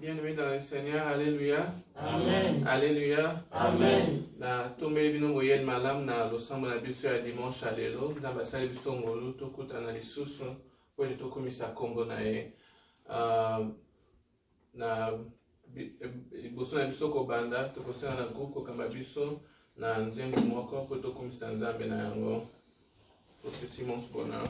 Bien-aimés dans le Seigneur, Alléluia. Amen. Alléluia. Amen. Na tombe bino moyen malam na losambo na biso ya dimanche ya lelo nzambe asali biso ngolu tokutana lisusu po ete tokomisa kombo na ye na liboso na biso kobanda tokosenga na groupe kokamba biso na nzengo moko po tokomisa nzambe na yango pour cet immense bonheur.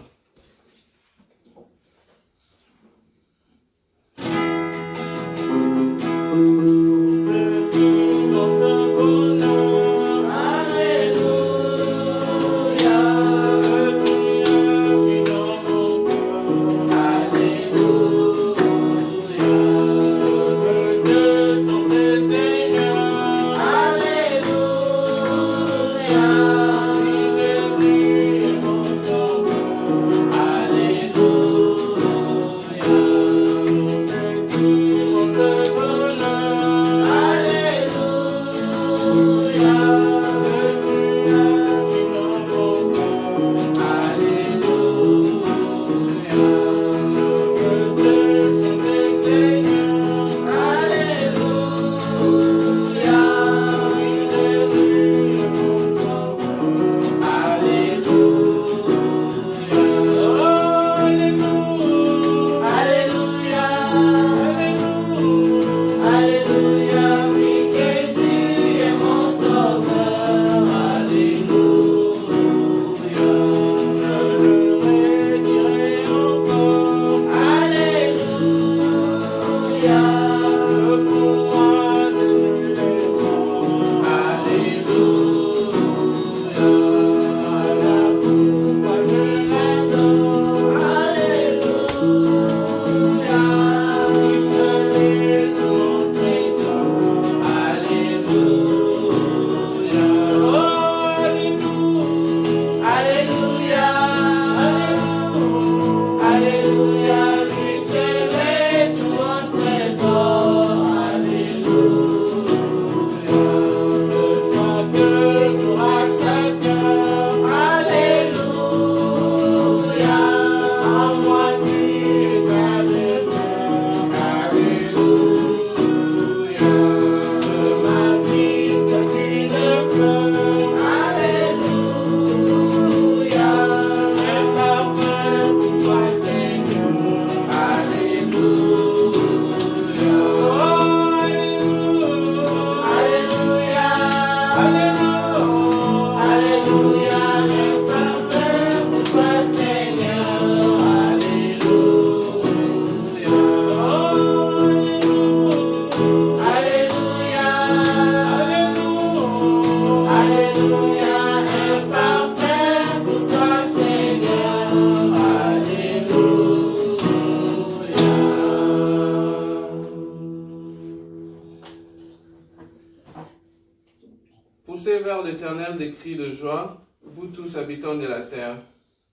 Poussez vers l'Éternel des cris de joie, vous tous habitants de la terre.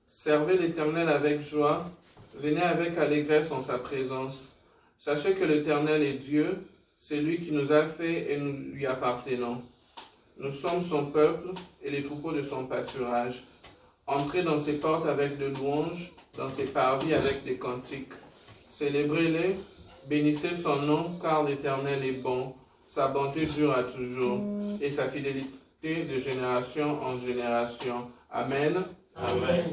Servez l'Éternel avec joie, venez avec allégresse en sa présence. Sachez que l'Éternel est Dieu, c'est lui qui nous a fait et nous lui appartenons. Nous sommes son peuple et les troupeaux de son pâturage. Entrez dans ses portes avec de louanges, dans ses parvis avec des cantiques. Célébrez-les, bénissez son nom, car l'Éternel est bon. Sa bonté dure à toujours, et sa fidélité de génération en génération. Amen. Amen.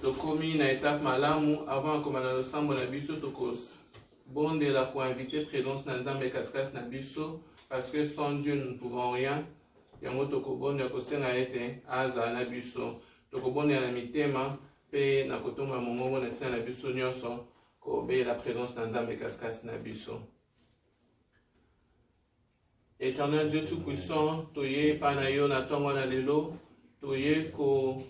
Tokomi na étape malamu avant komana losambo na biso tokos. Bonde la pour inviter présence na nzambe katikati na biso parce que sans Dieu nous ne pouvons rien. Yango tokobonde kosenga ete aza na biso. Tokobonde na mitema pe na kotonga mongongo na tina na biso nyonso ko be la présence na nzambe katikati na biso. Éternel Dieu Tout-Puissant, toye panayo na tongo na lelo, toye ko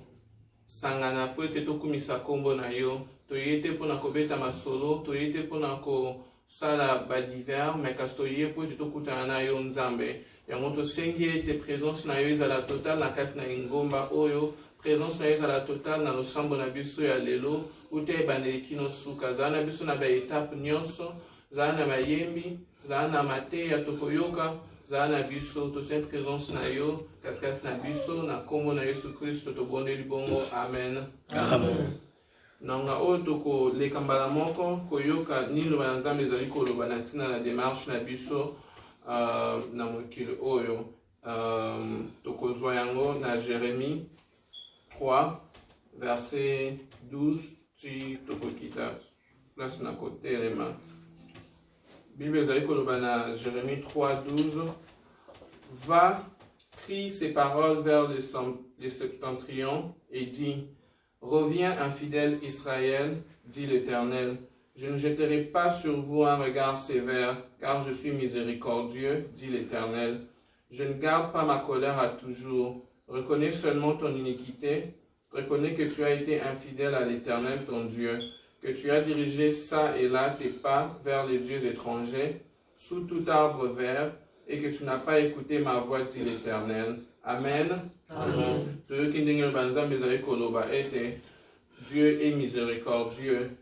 sangana po ete tokumisa kombo na yo, toye te pona kobeta masolo, toye te pona ko sala badiver, mais kasi toye po ete tokutana na yo nzambe. Yango tosengi ete présence na yo ezala total na kati na ingomba oyo, présence na yo ezala total na losambo na biso ya lelo, ute ebandeli kino suka, zala na biso na ba étape nyonso, zala na mayembi, zala na mateya tokoyoka, zala na biso tosen présence na yo katikati na biso na kombo na Yesu Kristo tobondeli bongo amen. Amen. Nanga oyo toko leka mbala moko koyoka nini loba na Nzambe ezali koloba na ntina na démarche na biso na mokili oyo. Tokozwa yango na Jérémie 3 verset 12 ti tokokita place na kotelema. Bible ezali koloba na Jérémie 3 12. Va, crie ces paroles vers le septentrion et dis: reviens, infidèle Israël, dit l'Éternel. Je ne jetterai pas sur vous un regard sévère, car je suis miséricordieux, dit l'Éternel. Je ne garde pas ma colère à toujours. Reconnais seulement ton iniquité. Reconnais que tu as été infidèle à l'Éternel, ton Dieu, que tu as dirigé ça et là tes pas vers les dieux étrangers, sous tout arbre vert, et que tu n'as pas écouté ma voix, dit l'Éternel. Amen. Amen. Dieu est miséricordieux.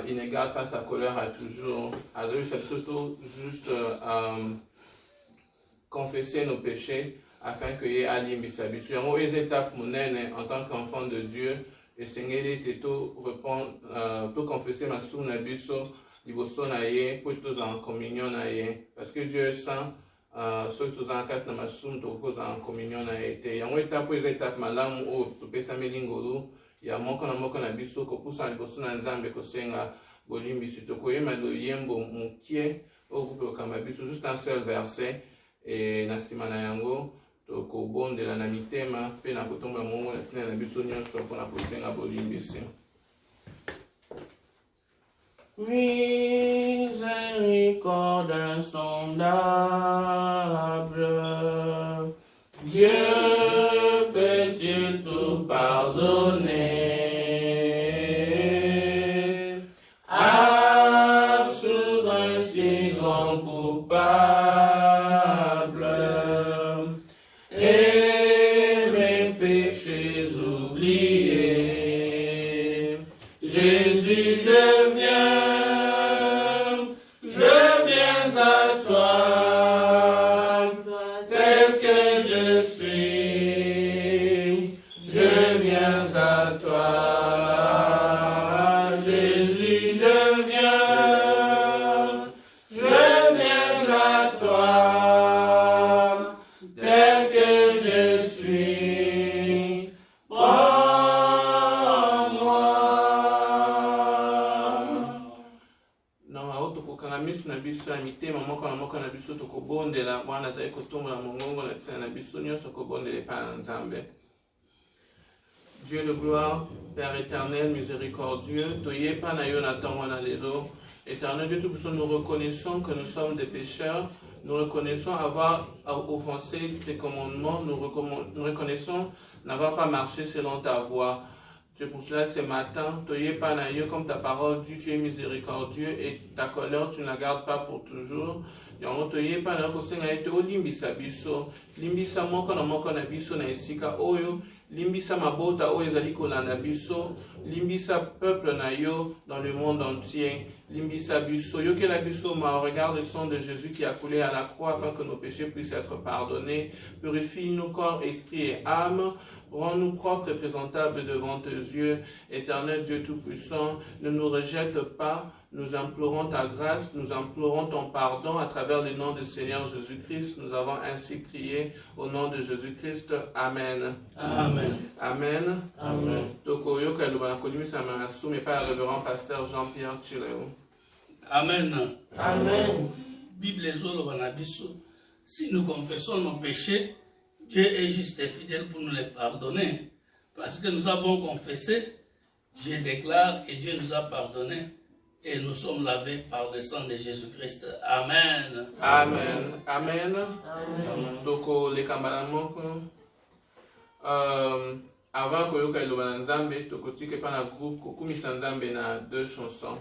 Il ne garde pas sa colère à toujours. Alors, c'est surtout juste confesser nos péchés afin qu'il y ait à l'imbisabi. Sur les étapes en tant qu'enfant de Dieu, le Seigneur était tout répondre, tout confesser ma source nabiso, liboso na ye, pour tous en communion na ye. Parce que Dieu est saint. Surtout en cas de ma somme, tu reposes en communion na été. Yango étape pour les étapes malamu o tu pesa melingolo. Ya moko na biso ko pusa liboso na Nzambe ko senga bolimbi sito ko yema lo yembo mukie o kupe kama biso juste un seul verset et na sima na yango to ko bondela na mitema pe na kotomba mongo na tina na biso nyonso ko na ko senga bolimbi si. Miséricorde insondable, Dieu peut-il tout pardonner? Absoudre un si grand coupable et mes péchés oubliés. Jésus, je viens. Dieu de gloire, Père éternel, miséricordieux, éternel Dieu Tout-Puissant, nous reconnaissons que nous sommes des pécheurs, nous reconnaissons avoir offensé tes commandements, nous reconnaissons n'avoir pas marché selon ta voie. C'est pour cela ce matin, comme ta parole dit, tu es miséricordieux et ta colère tu ne la gardes pas pour toujours. Yango toye pa na kosenga ete olimbisa biso, limbisa moko na biso na esika oyo, limbisa mabota oyo ezali kolanda biso, limbisa peuple na yo dans le monde entier, limbisa biso, yokela biso ma regarde le sang de Jésus qui a coulé à la croix afin que nos péchés puissent être pardonnés, purifie nos corps, esprit et âme. Rends-nous propres et présentables devant tes yeux, éternel Dieu Tout-Puissant, ne nous rejette pas, nous implorons ta grâce, nous implorons ton pardon à travers le nom du Seigneur Jésus-Christ. Nous avons ainsi prié au nom de Jésus-Christ. Amen. Amen. Amen. Amen. Tokoyo kalubana kolimisa manasu mais pas révérend pasteur Jean-Pierre Chileo. Amen. Amen. Bible ezolo banabiso. Si nous confessons nos péchés, Dieu est juste et fidèle pour nous les pardonner. Parce que nous avons confessé, je déclare que Dieu nous a pardonné et nous sommes lavés par le sang de Jésus-Christ. Amen. Amen. Amen. Toko le kambalamoko. Avant que yoka ilobana nzambe, toko tike pa na groupe kokumisa nzambe na 2 chansons.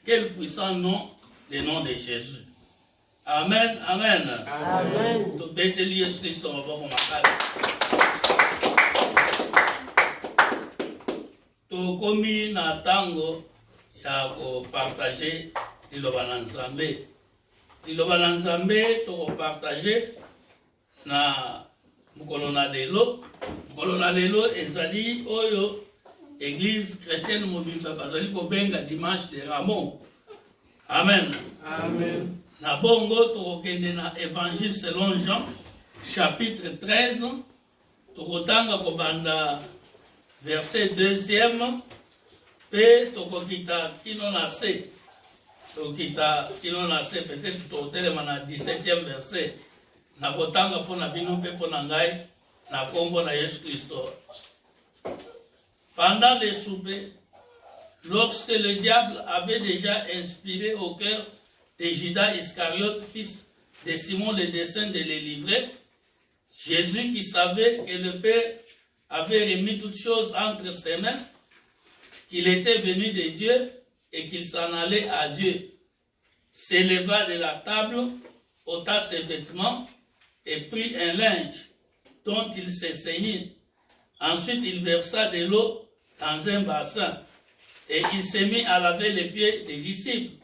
Quel puissant nom, le nom de Jésus. Amen, amen. Amen. Tout est lié sur Christ, on va voir comment to komi na tango ya ko partager liloba na Nzambe. Liloba na Nzambe to ko partager na mukolo na lelo. Mukolo na lelo ezali oyo Église chrétienne mobimba bazali ko benga dimanche de Ramos. Amen. Amen. Na bongo to kende na Évangile selon Jean chapitre 13 to kotanga ko banda verset 2e, pe toko kita kino na se, toko kita kino na se, peut-être toko telema na 17e verset, na kotanga po na bino pe po na ngai, na kombo na Yesu Christo. Pendant les soupers, lorsque le diable avait déjà inspiré au cœur de Judas Iscariote, fils de Simon le dessein de les livrer. Jésus, qui savait que le Père avait remis toutes choses entre ses mains, qu'il était venu de Dieu et qu'il s'en allait à Dieu, s'éleva de la table, ôta ses vêtements et prit un linge dont il se ceignit. Ensuite, il versa de l'eau dans un bassin et il s'est mis à laver les pieds des disciples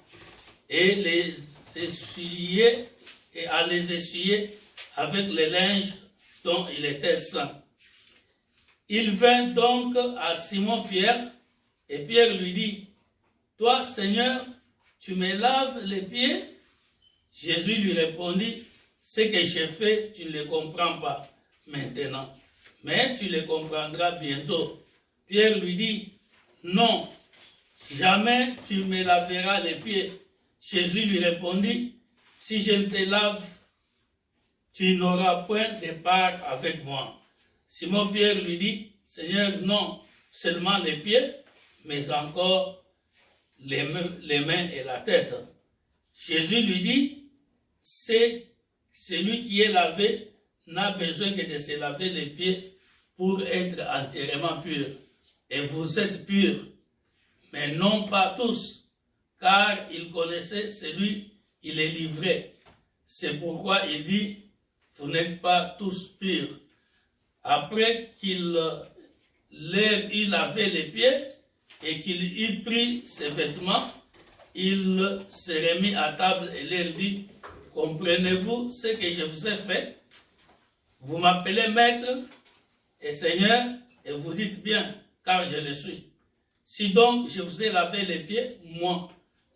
et à les essuyer avec le linge dont il était saint. Il vint donc à Simon-Pierre et Pierre lui dit, « Toi, Seigneur, tu me laves les pieds ?» Jésus lui répondit, « Ce que j'ai fait, tu ne le comprends pas maintenant, mais tu le comprendras bientôt. » Pierre lui dit, « Non, jamais tu me laveras les pieds. » Jésus lui répondit, « Si je ne te lave, tu n'auras point de part avec moi. » Simon-Pierre lui dit, « Seigneur, non, seulement les pieds, mais encore les mains et la tête. » Jésus lui dit, « Celui qui est lavé n'a besoin que de se laver les pieds pour être entièrement pur. Et vous êtes purs, mais non pas tous, car il connaissait celui qui les livrait. C'est pourquoi il dit, vous n'êtes pas tous purs. » Après qu'il leur eut lavé les pieds et qu'il eut pris ses vêtements, il se remit à table et leur dit, « Comprenez-vous ce que je vous ai fait? Vous m'appelez maître et Seigneur, et vous dites bien, car je le suis. Si donc je vous ai lavé les pieds, moi,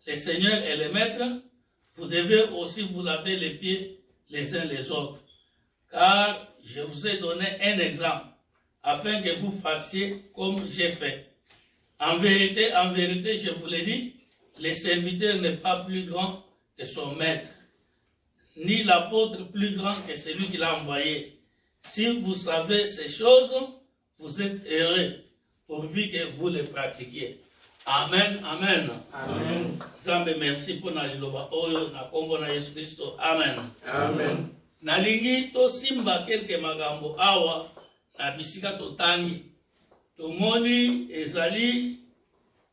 le Seigneur et le maître, vous devez aussi vous laver les pieds les uns les autres. Car je vous ai donné un exemple, afin que vous fassiez comme j'ai fait. En vérité, je vous l'ai dit, le serviteur n'est pas plus grand que son maître, ni l'apôtre plus grand que celui qui l'a envoyé. Si vous savez ces choses, vous êtes heureux, pourvu que vous les pratiquiez. Amen, amen. Amen. Zambe, merci pour na liloba oyo na kombo na Yesu Kristo. Amen. Amen. Nalingi to simba kelke magambo awa na bisika totangi. Tomoni ezali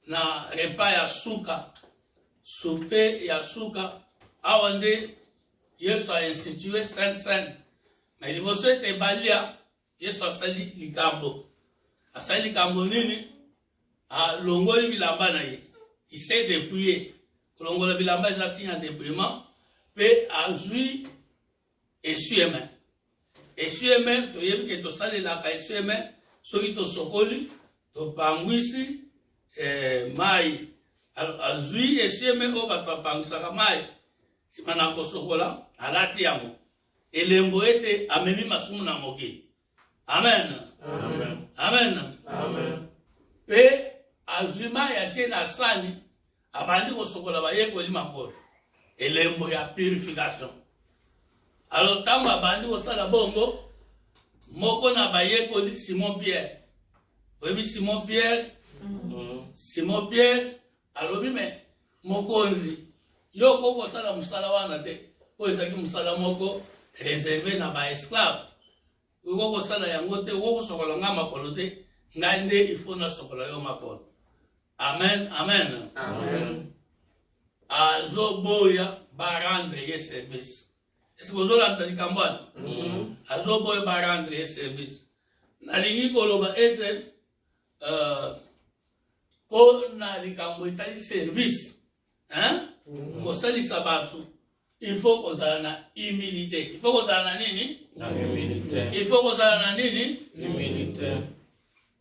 na repa ya suka. Soupe ya suka. Awa nde Yesu a institué Sainte-Seine. Mais liboso ete balia Yesu asali likambo. Asali likambo nini? Longoli bilamba na ye. Il s'est dépouillé. Longola bilamba eza signe de dépouillement. Pe azui essuie-main. Essuie-main, to yebi ke to sali la ka essuie-main, soki to sokoli, to pangwisi mai. Azui essuie-main o bato apangwisaka mai. Simana ko sokola, alati yango. Elembo ete amemi masumu na mokili. Amen. Amen. Amen. Amen. Pe azuma ya tie na sani abandi ko sokola ba yekoli makolo. Elembo ya purification. Alors tango abandi ko sala bongo moko na ba yekoli Simon Pierre. Oyebi Simon Pierre? Simon Pierre alobi me mokonzi yo ko sala musala wana te. O ezaki musala moko réservé na ba esclave. Uko ko sala yango te, uko sokola nga makolo te, ngai nde ifo na sokola yo makolo. Amen, amen. Amen. Azo boya ba rendre ye service. Est-ce que vous avez entendu kambwana? Azo boya ba rendre ye service. Nalingi koloba ete po na likambo itali service. Hein? Ko sali sabatu. Il faut qu'on ait la humilité. Il faut qu'on ait la nini? La humilité. Il faut qu'on ait la nini? Humilité.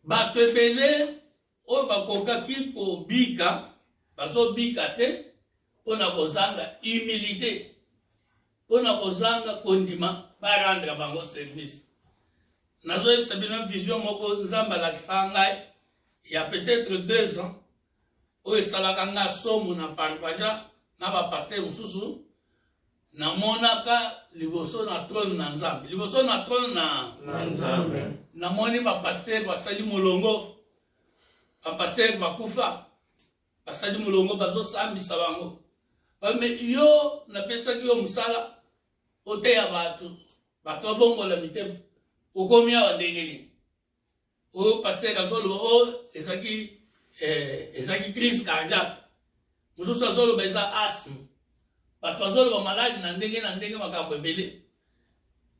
Batebele, o bakoka kiko bika, baso bika te, pona kozanga humilité. Pona kozanga kondima, ba rendre bango service. Nazo yebisa bino vision moko nzamba lakisa ngai, il y a peut-être 2 ans, o esalaka nga somo na partageant na ba pasteur mususu. Namonaka liboso na trône na Nzambe. Liboso na trône na Nzambe. Namoni ba pasteur basali molongo. Ba pasteur bakufa. Basali molongo bazo sambisa bango. Ba me yo na pesa ki yo musala oteya bato bato bongola mitema okomi awa ndenge nini oyo paster azoloba o ezaki crise cardiaque mosusu azoloba eza asthme bato bazoloba maladi na ndenge makambo ebele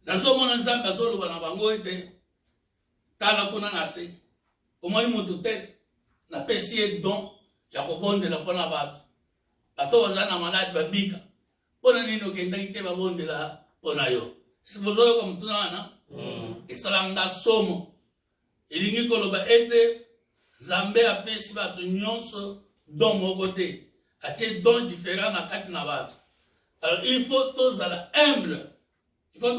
nazomona nzambe azoloba na bango ete tala kuna na se omoni mutu te napesi ye don ya kobondela mpona bato bato baza na maladi babika mpona nini okendaki te babondela mpona yo ese bozoyoka mutuna wana esalanga somo elingi koloba ete nzambe apesi bato nyonso don moko te atie don différent na kati na bato alors il faut tozala humble il faut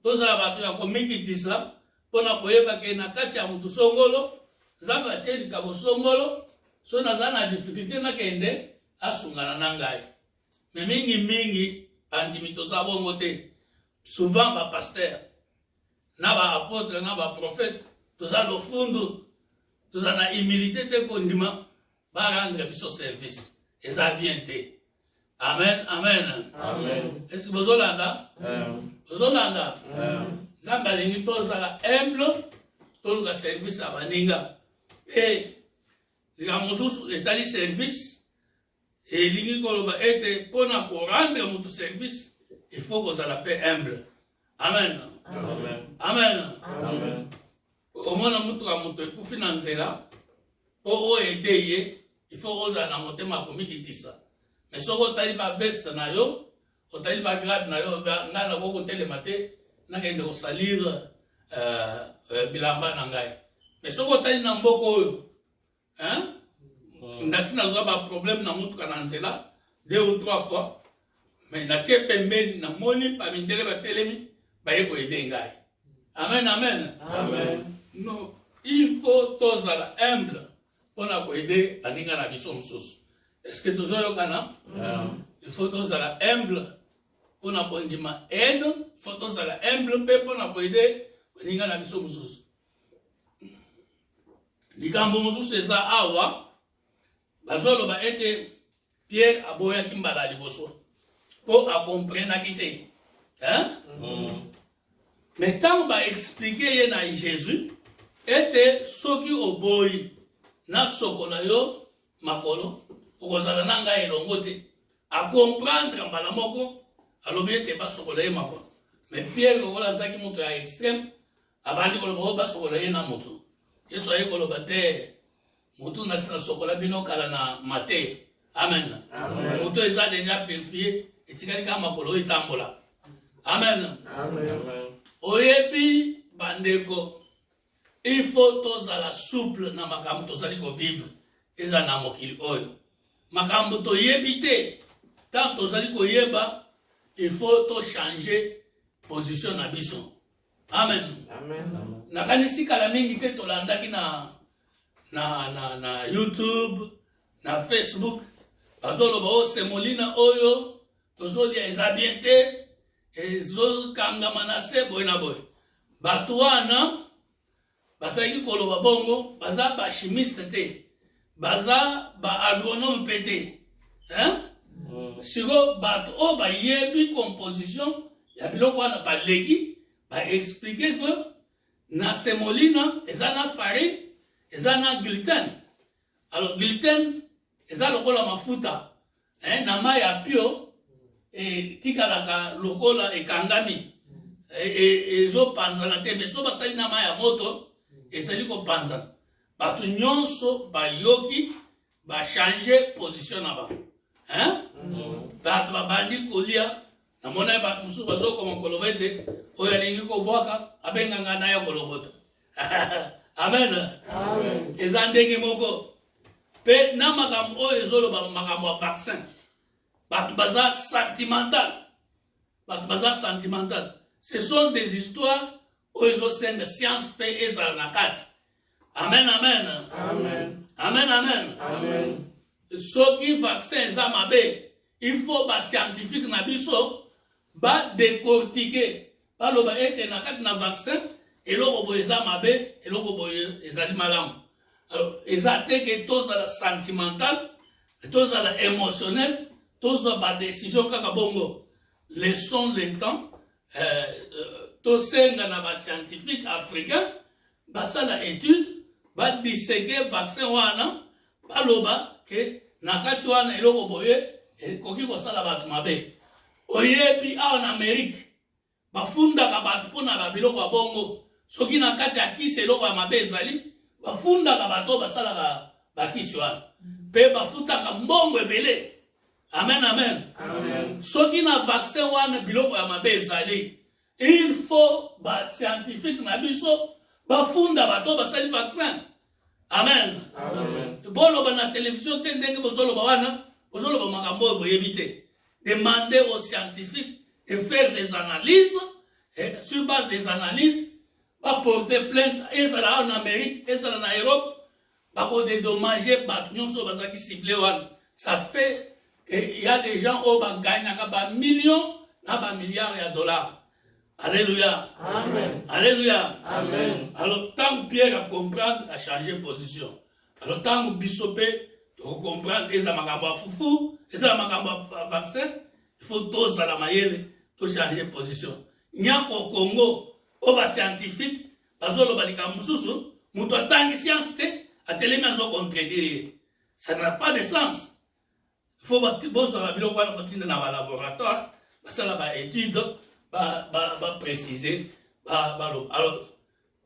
tozala bato ya komikitisa mpona koyeba ke na kati ya mutu songolo nzambe atie likabo songolo so naza na difficulté nakende asungana na ngai me mingi bandimi toza bongo te souvent bapaster na baapôtre na baprophète toza lofundu toza na humilité te kondima barendre biso service eza bien te amen est-ce que bozolanda nzambe alingi tozala humble toluka service ya baninga e likambo mosusu etali service elingi koloba ete mpona korendre mutu service il faut kozala mpe humble amen omona mutuka mutu ekufi na nzela mpo oede ye il faut ozala na motema akomikitisa me soki otali baveste na yo otali bagrade na yo ngai nako kotelema te nakende kosalire bilamba na ngai me soki otali na mboka oyo ndasi nazwa baproblème na mutuka na nzela 2 ou 3 fois me natie pembeni namoni bamindele batelemi baye koede ngai amen no il faut tozala humble mpona koede baninga na biso mosusu est-ce que tozoyokana il faut tozala humble mpona kondima aide il faut tozala humble mpe mpona koede baninga na biso mosusu likambo mosusu eza awa bazoloba ete Pierre aboyaki mbala liboso mpo akomprenaki te me ntango baexplike ye na Jésus ete soki oboyi nasokola yo makolo okozala na ngai elongo te akomprendre mbala moko alobi ete basokola ye makolo me Pierre lokola azalaki moto ya extrême abandi koloba oyo basokola ye na motu yesu aye koloba te mutu nasi nasokola bino kala na mate amen mutu eza deja purifié etikali kaka makolo oyo etambola amen oyebi bandeko il faut tozala souple na makambo tozali kovivre eza na mokili oyo makambo toyebi te tant tozali koyeba il faut tochange position na biso amen nakanisi kala mingi te tolandaki na YouTube na Facebook bazoloba o semolina oyo tozolia eza bien te ezokangama na se boye na boye bato wana bazalaki koloba bongo baza bachimiste te baza baagronome mpe te siko bato oyo bayebi composition ya biloko wana baleki baexplike ke na semolina eza na farine eza na gluten alors gluten eza lokola mafuta na mai ya pio etikalaka lokola ekangami ezopanzana te me so basali na mai ya moto ezali kopanzana bato nyonso bayoki bachange position na bango bato babandi kolia namona bato mosusu bazokoma koloba ete oyo alingi kobwaka abenganga na ya kolokota amen eza ndenge moko mpe na makambo oyo ezoloba makambo ya vaccin bato baza sentimental ce sont des histoires oyo ezosenga science mpe ezala na kati amen soki vaccin eza mabe il faut bascientifique na biso badecortike baloba ete na kati na vaccin eloko boye eza mabe eloko boye ezali malamu alors eza te ke tozala sentimental tozala émotionnel tozwa badécision kaka bongo laissons le temps, tosenga na ba scientifique africain, basala étude, ba disséquer vaccin wana, baloba ke nakati wana eloko boye koki kosala bato mabe. Oyebi en Amérique, bafundaka bato pona ba biloko ya bongo, soki nakati ya kisi eloko ya mabe ezali, bafundaka bato basalaka bakisi wana. Pe bafutaka mbongo ebele. Amen, amen. Amen. Soki na vaccin wana biloko ya mabe ezali, il faut ba scientifique na biso bafunda bato basali vaccin. Amen. Amen. Boloba na télévision te ndenge bozoloba wana, bozoloba makambo boyebi te. Demandez aux scientifiques de faire des analyses et sur base des analyses, va porter plainte et ça là en Amérique, et ça là en Europe, va dédommager batunion sur basa qui ciblé wana. Ça fait qu'il y a des gens qui gagnent des millions, des milliards de dollars. Alléluia. Amen. Alléluia. Amen. Alors, tant que Pierre a compris, a changé de position. Alors, tant que Bissopé, tu comprends que ça m'a foufou, et ça m'a vaccin, il faut tous à la maille, tout changer de position. Il y a au Congo, au scientifique, parce que le balika mususu, muto tangi science à télémaison contredire. Ça n'a pas de sens. Il faut que vous soyez dans un laboratoire, parce que là, étude, préciser. Alors,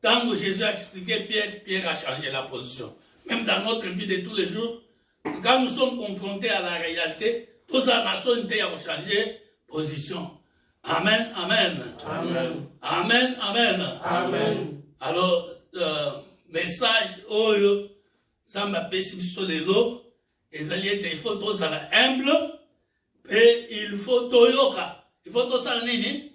tant que Jésus a expliqué, Pierre a changé la position. Même dans notre vie de tous les jours, quand nous sommes confrontés à la réalité, tous la nation a changé position. Amen, amen. Amen. Amen, amen. Amen. Alors, message, ça m'a péché sur les lots, il faut tous la humble, et il faut toyoka. Il faut tous la nini,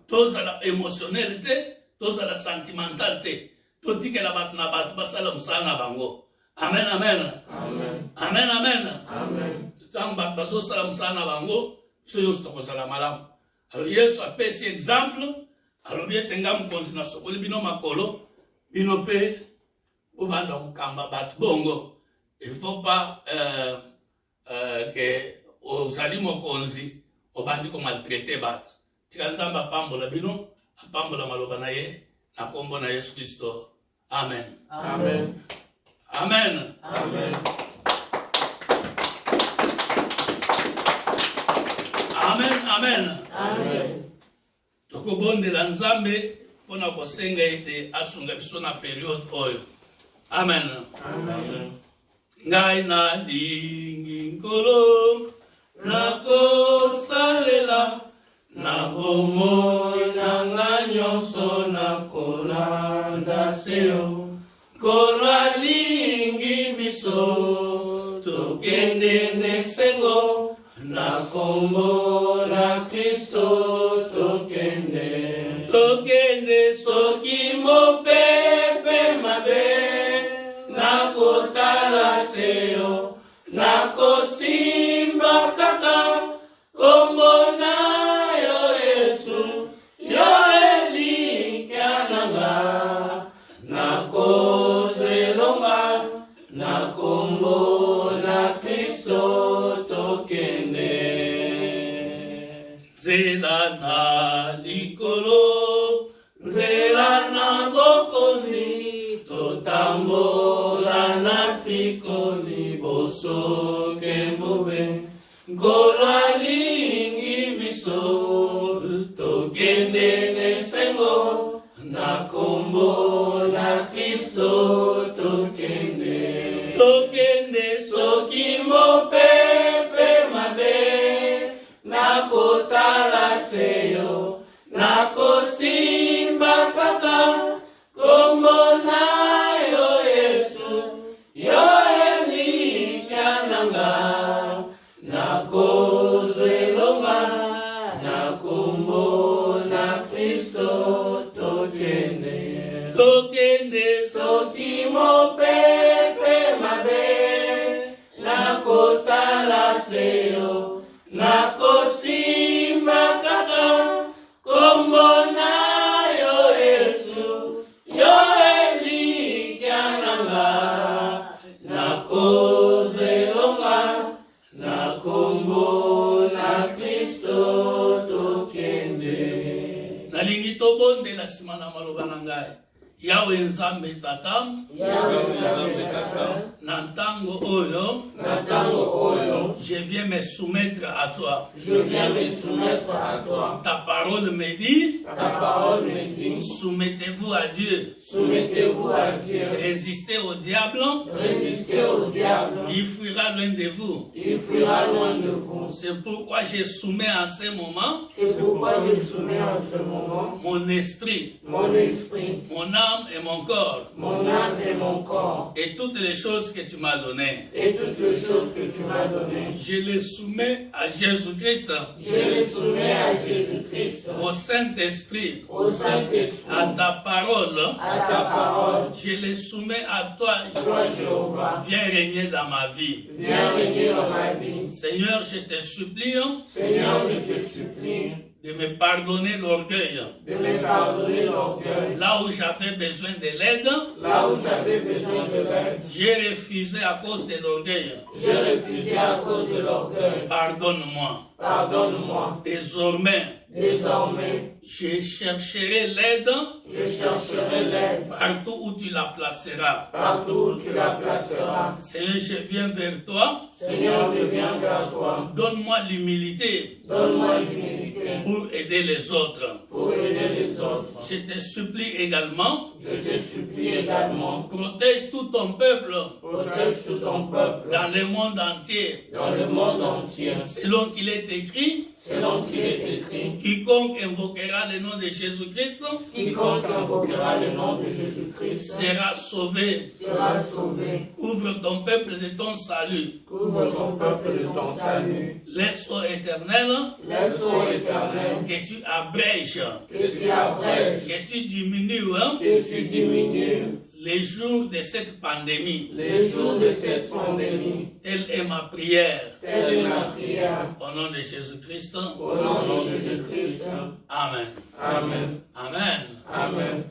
tous la émotionnalité, tous la sentimentalité. Tout dit que la bat na bat basala musana bango. Amen, amen. Amen. Amen, amen. Amen. Tant bat baso sala musana bango, soyo stoko sala malam. Alors Yesu a fait cet exemple. Alors bien tenga mkonzi na sokoli bino makolo, bino pe obanda kukamba bat bongo. Il faut pas que ozali mokonzi obandi ko maltraiter bat. Tika nzamba pambola bino, apambola maloba na ye, na kombo na Yesu Kristo. Amen. Amen. Amen. Amen. Amen. Amen. Amen. Toko bonde la nzambe pona kosenga ete asunga biso na periode oyo. Amen. Amen. Ngai na lingi nkolo na kosalela na bomoi na nga nyonso na kolanda seyo kola lingi biso tokende nesengo na kombo na Kristo tokende soki mopepe mabe na kotala seyo na kosimba kaka kombo na yo Yesu yo elikananga na kozelonga na kombo na Kristo tokende nzela na likolo nzela na bokonzi totambola na piko liboso kembobe Gola lingi biso tokende nesengo na kombo na Kristo tokende soki mopepe mabe na kotala seyo na kosimba kaka kombo na yo Yesu yo elikananga na kozelonga na kombo na Kristo tokende soki mopepe mabe na kotala seyo na kosimba kaka kombo na yo Yesu yo elikananga na kozelonga na kombo na Kristo Kristo tokende. Nalingi tobonde la simana maloba na ngai. Yawe nzambe tata. Na ntango oyo. Je viens me soumettre à toi. Ta parole me dit. Soumettez-vous à Dieu. Résistez au diable. Il fuira loin de vous. C'est pourquoi je soumets en ce moment. Mon esprit. Mon âme et mon corps. Et toutes les choses que tu m'as données. Je les soumets à Jésus-Christ. Au Saint-Esprit. À ta parole. Je les soumets à toi. Viens régner dans ma vie. Seigneur, je te supplie. De me pardonner l'orgueil. Là où j'avais besoin de l'aide. J'ai refusé à cause de l'orgueil. Pardonne-moi. Désormais, je chercherai l'aide. Partout où tu la placeras. Seigneur, je viens vers toi. Donne-moi l'humilité. Pour aider les autres. Je te supplie également. Protège tout ton peuple. Dans le monde entier. Selon qu'il est écrit. Quiconque invoquera le nom de Jésus-Christ sera sauvé. Ouvre ton peuple de ton salut. Laisse, ô Éternel, que tu abrèges, que tu diminues, les jours de cette pandémie. Telle est ma prière. Au nom de Jésus-Christ. Amen. Amen. Amen. Amen.